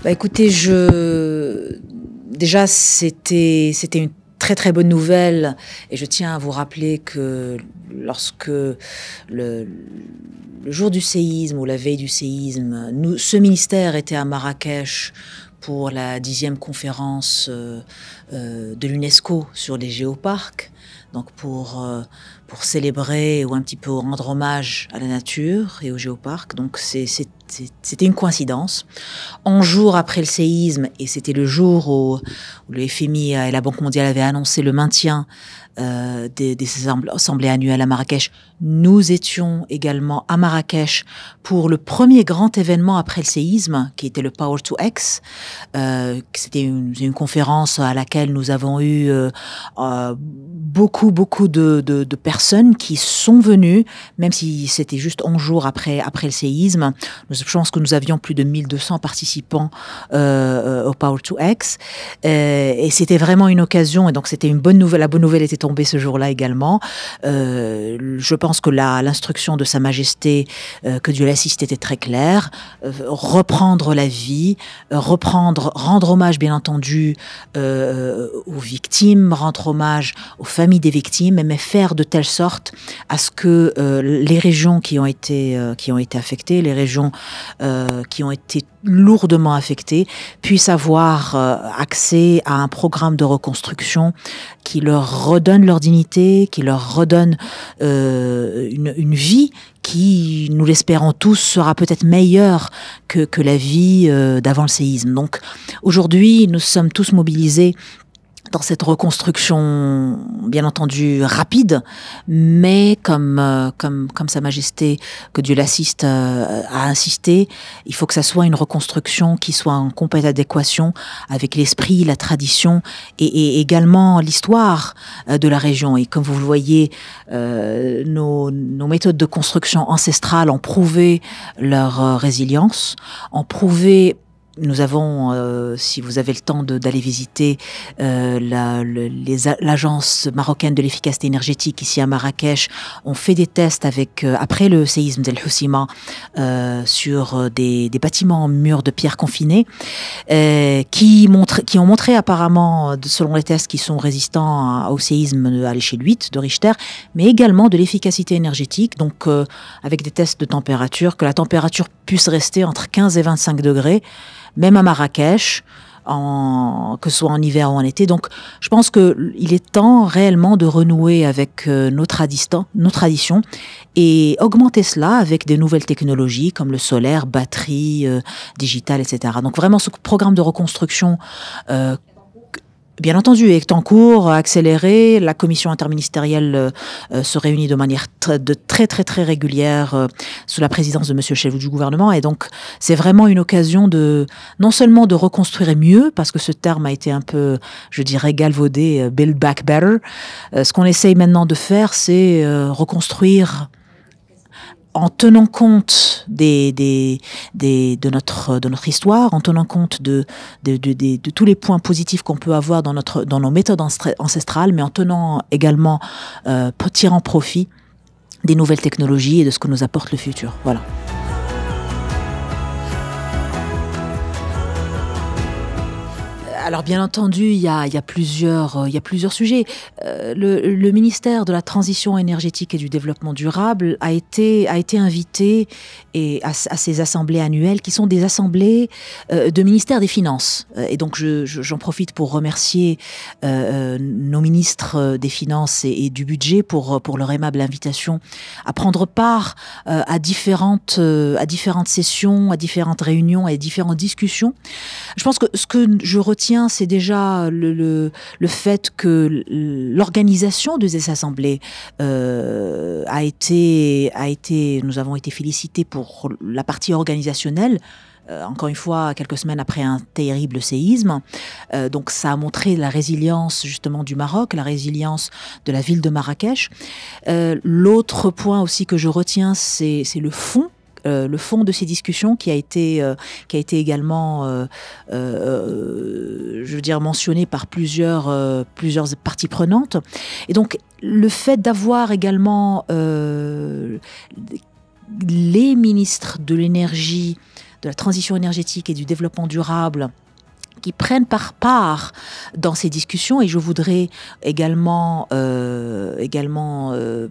Bah écoutez, déjà c'était une très très bonne nouvelle et je tiens à vous rappeler que lorsque le jour du séisme ou la veille du séisme, ce ministère était à Marrakech pour la 10e conférence de l'UNESCO sur les géoparcs, donc pour célébrer ou un petit peu rendre hommage à la nature et aux géoparcs. Donc c'était une coïncidence. 11 jours après le séisme, et c'était le jour où le FMI et la Banque mondiale avaient annoncé le maintien des assemblées annuelles à Marrakech, nous étions également à Marrakech pour le premier grand événement après le séisme, qui était le Power to X. C'était une conférence à laquelle nous avons eu beaucoup de personnes qui sont venues, même si c'était juste 11 jours après le séisme. Je pense que nous avions plus de 1200 participants au Power to X. Et c'était vraiment une occasion, et donc c'était une bonne nouvelle. La bonne nouvelle était tombée ce jour-là également. Je pense que l'instruction de Sa Majesté, que Dieu l'assiste, était très claire. Reprendre la vie, rendre hommage bien entendu aux victimes, rendre hommage aux familles des victimes, mais faire de telle sorte à ce que les régions qui ont été affectées, les régions qui ont été lourdement affectées, puissent avoir accès à un programme de reconstruction qui leur redonne leur dignité, qui leur redonne une vie qui, nous l'espérons tous, sera peut-être meilleure que la vie d'avant le séisme. Donc aujourd'hui, nous sommes tous mobilisés dans cette reconstruction, bien entendu, rapide, mais comme Sa Majesté, que Dieu l'assiste, a insisté, il faut que ça soit une reconstruction qui soit en complète adéquation avec l'esprit, la tradition et également l'histoire de la région. Et comme vous le voyez, nos méthodes de construction ancestrales ont prouvé leur résilience, ont prouvé. Nous avons, si vous avez le temps d'aller visiter l'agence marocaine de l'efficacité énergétique ici à Marrakech, on fait des tests après le séisme d'El Hoceima sur des bâtiments en murs de pierre confinés qui ont montré apparemment, selon les tests, qui sont résistants au séisme à l'échelle 8 de Richter, mais également de l'efficacité énergétique, donc avec des tests de température, que la température puisse rester entre 15 et 25 degrés, même à Marrakech, que ce soit en hiver ou en été. Donc, je pense qu'il est temps réellement de renouer avec nos traditions et augmenter cela avec des nouvelles technologies comme le solaire, batterie, digitale, etc. Donc, vraiment, ce programme de reconstruction bien entendu, est en cours, accéléré. La commission interministérielle se réunit de manière très régulière sous la présidence de Monsieur Chelou du gouvernement. Et donc, c'est vraiment une occasion non seulement de reconstruire mieux, parce que ce terme a été un peu, je dirais, galvaudé, build back better. Ce qu'on essaye maintenant de faire, c'est reconstruire en tenant compte de notre histoire, en tenant compte de tous les points positifs qu'on peut avoir dans nos méthodes ancestrales, mais en tenant également, tirant profit des nouvelles technologies et de ce que nous apporte le futur. Voilà. Alors bien entendu, il y a plusieurs sujets. Le ministère de la Transition énergétique et du Développement durable a été invité à ces assemblées annuelles qui sont des assemblées de ministère des Finances. Et donc j'en profite pour remercier nos ministres des Finances et du Budget pour leur aimable invitation à prendre part à différentes sessions, à différentes réunions et différentes discussions. Je pense que ce que je retiens, c'est déjà le fait que l'organisation de ces assemblées nous avons été félicités pour la partie organisationnelle. Encore une fois, quelques semaines après un terrible séisme. Donc ça a montré la résilience justement du Maroc, la résilience de la ville de Marrakech. L'autre point aussi que je retiens, c'est le fond. Le fond de ces discussions qui a été également, je veux dire, mentionné par plusieurs parties prenantes. Et donc, le fait d'avoir également les ministres de l'énergie de la transition énergétique et du développement durable qui prennent part dans ces discussions. Et je voudrais également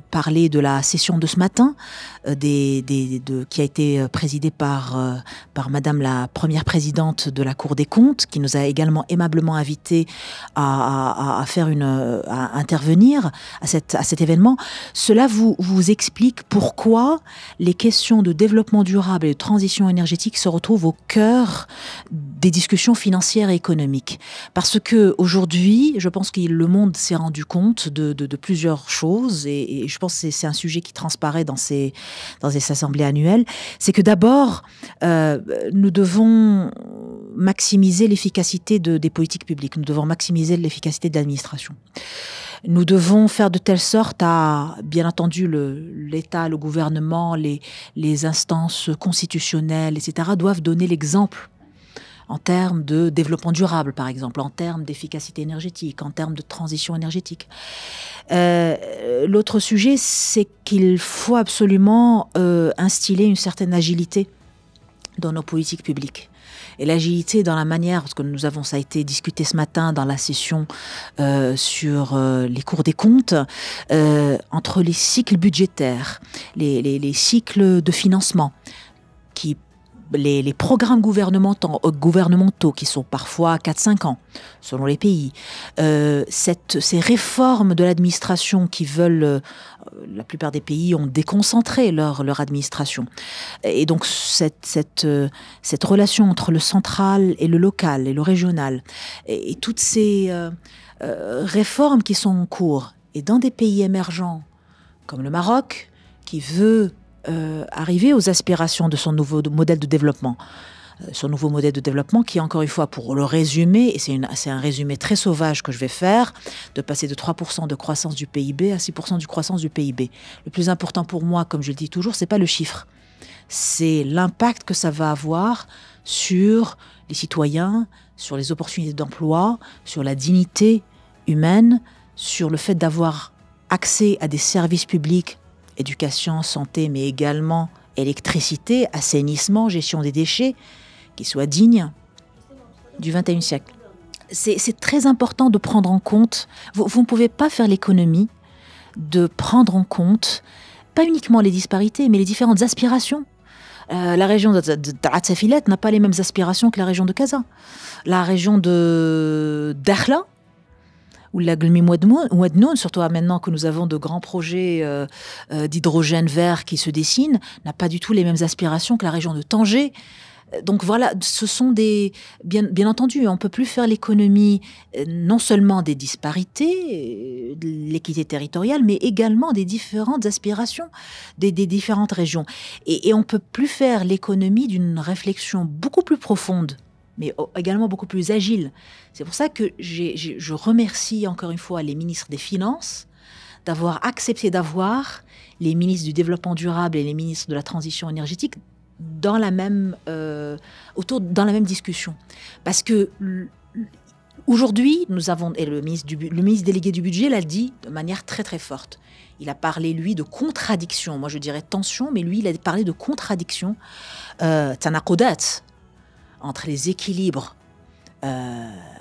parler de la session de ce matin qui a été présidée par Madame la première présidente de la Cour des comptes, qui nous a également aimablement invités à intervenir à cet événement. Cela vous explique pourquoi les questions de développement durable et de transition énergétique se retrouvent au cœur des discussions financières et économiques. Parce que aujourd'hui, je pense que le monde s'est rendu compte de plusieurs choses, et je pense que c'est un sujet qui transparaît dans ces assemblées annuelles. C'est que d'abord, nous devons maximiser l'efficacité des politiques publiques. Nous devons maximiser l'efficacité de l'administration. Nous devons faire de telle sorte à, bien entendu, l'État, le gouvernement, les instances constitutionnelles, etc., doivent donner l'exemple en termes de développement durable, par exemple, en termes d'efficacité énergétique, en termes de transition énergétique. L'autre sujet, c'est qu'il faut absolument instiller une certaine agilité dans nos politiques publiques. Et l'agilité dans la manière, parce que ça a été discuté ce matin dans la session sur les cours des comptes, entre les cycles budgétaires, les cycles de financement, les programmes gouvernementaux qui sont parfois 4-5 ans, selon les pays, ces réformes de l'administration qui veulent, la plupart des pays ont déconcentré leur administration. Et donc cette relation entre le central et le local et le régional, et toutes ces réformes qui sont en cours, et dans des pays émergents comme le Maroc, qui veut arriver aux aspirations de son nouveau modèle de développement. Son nouveau modèle de développement qui, encore une fois, pour le résumer, et c'est un résumé très sauvage que je vais faire, de passer de 3% de croissance du PIB à 6% de croissance du PIB. Le plus important pour moi, comme je le dis toujours, c'est pas le chiffre. C'est l'impact que ça va avoir sur les citoyens, sur les opportunités d'emploi, sur la dignité humaine, sur le fait d'avoir accès à des services publics, éducation, santé, mais également électricité, assainissement, gestion des déchets, qui soient dignes du XXIe siècle. C'est très important de prendre en compte, vous ne pouvez pas faire l'économie de prendre en compte, pas uniquement les disparités, mais les différentes aspirations. La région de Taat n'a pas les mêmes aspirations que la région de Casa. La région de Dakhla, ou la Glmi Ouadnoun, surtout maintenant que nous avons de grands projets d'hydrogène vert qui se dessinent, n'a pas du tout les mêmes aspirations que la région de Tanger. Donc voilà, ce sont bien entendu, on ne peut plus faire l'économie non seulement des disparités, de l'équité territoriale, mais également des différentes aspirations des différentes régions. Et on ne peut plus faire l'économie d'une réflexion beaucoup plus profonde, mais également beaucoup plus agile. C'est pour ça que je remercie encore une fois les ministres des Finances d'avoir accepté d'avoir les ministres du Développement durable et les ministres de la Transition énergétique dans la même discussion. Parce que aujourd'hui, nous avons, et le ministre délégué du budget l'a dit de manière très très forte. Il a parlé, lui, de contradiction. Moi, je dirais tension, mais lui, il a parlé de contradiction. Tanaqoudat, entre les équilibres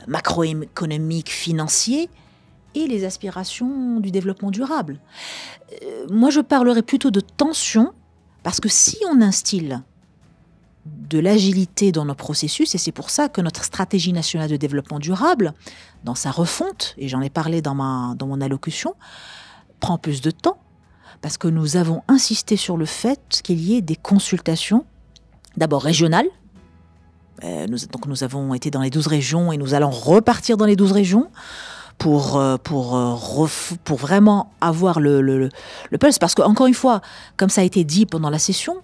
macroéconomiques, financiers et les aspirations du développement durable. Moi, je parlerais plutôt de tension, parce que si on instille de l'agilité dans nos processus, et c'est pour ça que notre stratégie nationale de développement durable, dans sa refonte, et j'en ai parlé dans mon allocution, prend plus de temps, parce que nous avons insisté sur le fait qu'il y ait des consultations, d'abord régionales. Donc nous avons été dans les 12 régions et nous allons repartir dans les 12 régions pour vraiment avoir le pulse. Parce qu'encore une fois, comme ça a été dit pendant la session,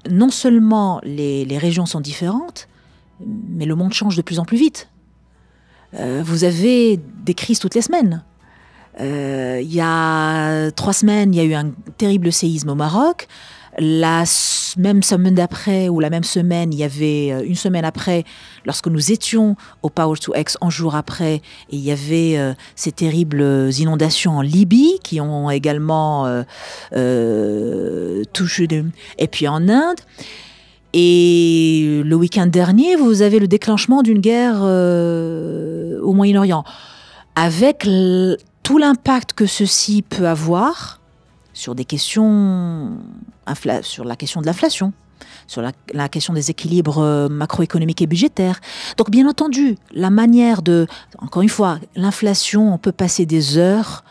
non seulement les régions sont différentes, mais le monde change de plus en plus vite. Vous avez des crises toutes les semaines. Il y a 3 semaines, il y a eu un terrible séisme au Maroc. La même semaine d'après, ou la même semaine, il y avait une semaine après, lorsque nous étions au Power to X, un jour après, et il y avait ces terribles inondations en Libye qui ont également touché, et puis en Inde. Et le week-end dernier, vous avez le déclenchement d'une guerre au Moyen-Orient, avec tout l'impact que ceci peut avoir sur des questions, sur la question de l'inflation, sur la question des équilibres macroéconomiques et budgétaires. Donc bien entendu, la manière encore une fois, l'inflation, on peut passer des heures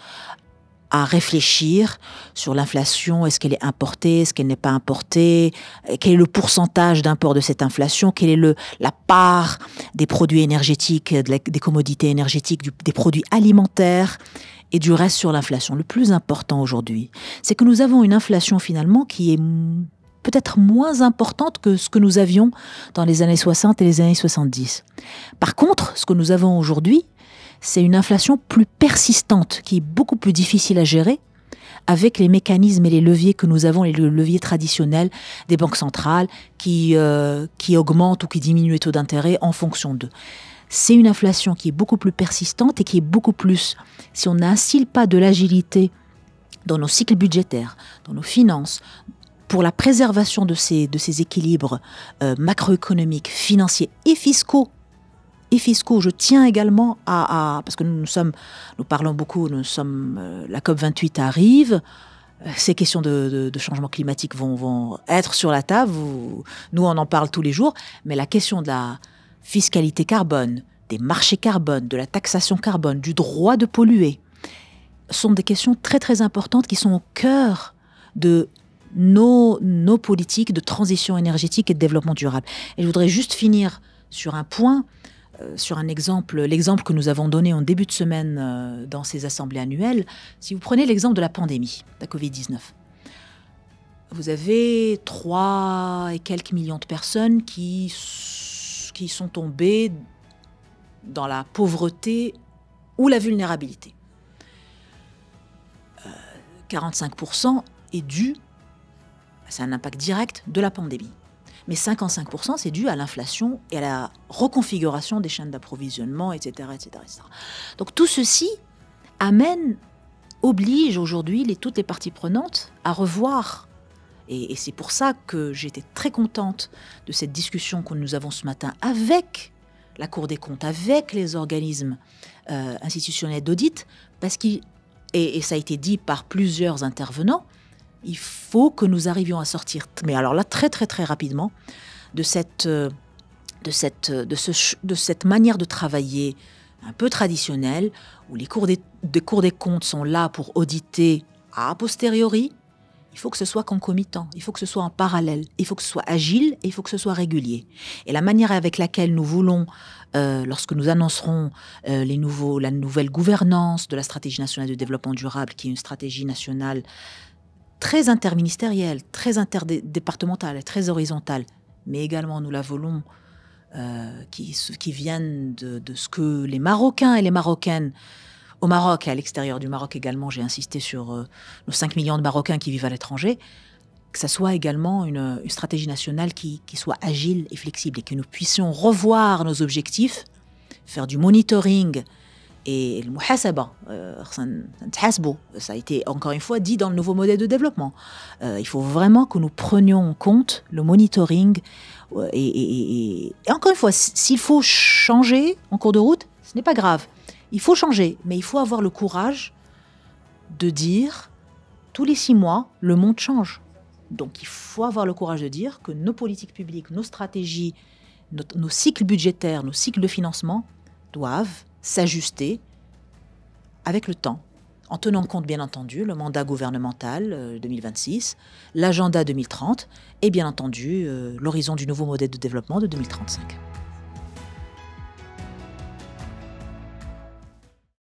à réfléchir sur l'inflation. Est-ce qu'elle est importée? Est-ce qu'elle n'est pas importée? Quel est le pourcentage d'import de cette inflation? Quelle est la part des produits énergétiques, des commodités énergétiques, des produits alimentaires et du reste sur l'inflation? Le plus important aujourd'hui, c'est que nous avons une inflation finalement qui est peut-être moins importante que ce que nous avions dans les années 60 et les années 70. Par contre, ce que nous avons aujourd'hui, c'est une inflation plus persistante, qui est beaucoup plus difficile à gérer, avec les mécanismes et les leviers que nous avons, les leviers traditionnels des banques centrales, qui augmentent ou qui diminuent les taux d'intérêt en fonction d'eux. C'est une inflation qui est beaucoup plus persistante et qui est beaucoup plus, si on n'insille pas de l'agilité dans nos cycles budgétaires, dans nos finances, pour la préservation de ces équilibres macroéconomiques, financiers et fiscaux, je tiens également parce que nous parlons beaucoup, la COP28 arrive, ces questions de changement climatique vont être sur la table, nous on en parle tous les jours, mais la question de la fiscalité carbone, des marchés carbone, de la taxation carbone, du droit de polluer, sont des questions très très importantes qui sont au cœur de nos politiques de transition énergétique et de développement durable. Et je voudrais juste finir sur un point, sur l'exemple que nous avons donné en début de semaine dans ces assemblées annuelles. Si vous prenez l'exemple de la pandémie, de la Covid-19, vous avez 3 et quelques millions de personnes qui sont tombées dans la pauvreté ou la vulnérabilité. 45% est dû, c'est un impact direct de la pandémie. Mais 55%, c'est dû à l'inflation et à la reconfiguration des chaînes d'approvisionnement, etc., etc., etc. Donc tout ceci oblige aujourd'hui toutes les parties prenantes à revoir. Et c'est pour ça que j'étais très contente de cette discussion que nous avons ce matin avec la Cour des comptes, avec les organismes institutionnels d'audit, parce et ça a été dit par plusieurs intervenants, il faut que nous arrivions à sortir, mais alors là très très très rapidement, de cette manière de travailler un peu traditionnelle, où les cours des comptes sont là pour auditer a posteriori. Il faut que ce soit concomitant, il faut que ce soit en parallèle, il faut que ce soit agile et il faut que ce soit régulier. Et la manière avec laquelle nous voulons, lorsque nous annoncerons la nouvelle gouvernance de la stratégie nationale de développement durable, qui est une stratégie nationale très interministérielle, très interdépartementale, très horizontale, mais également nous la voulons qui viennent de ce que les Marocains et les Marocaines au Maroc et à l'extérieur du Maroc également, j'ai insisté sur nos 5 millions de Marocains qui vivent à l'étranger, que ça soit également une stratégie nationale qui soit agile et flexible et que nous puissions revoir nos objectifs, faire du monitoring et le muhasaba, ça a été encore une fois dit dans le nouveau modèle de développement. Il faut vraiment que nous prenions en compte le monitoring et encore une fois, s'il faut changer en cours de route, ce n'est pas grave. Il faut changer, mais il faut avoir le courage de dire, tous les 6 mois, le monde change. Donc il faut avoir le courage de dire que nos politiques publiques, nos stratégies, nos cycles budgétaires, nos cycles de financement doivent s'ajuster avec le temps, en tenant compte bien entendu le mandat gouvernemental 2026, l'agenda 2030 et bien entendu l'horizon du nouveau modèle de développement de 2035.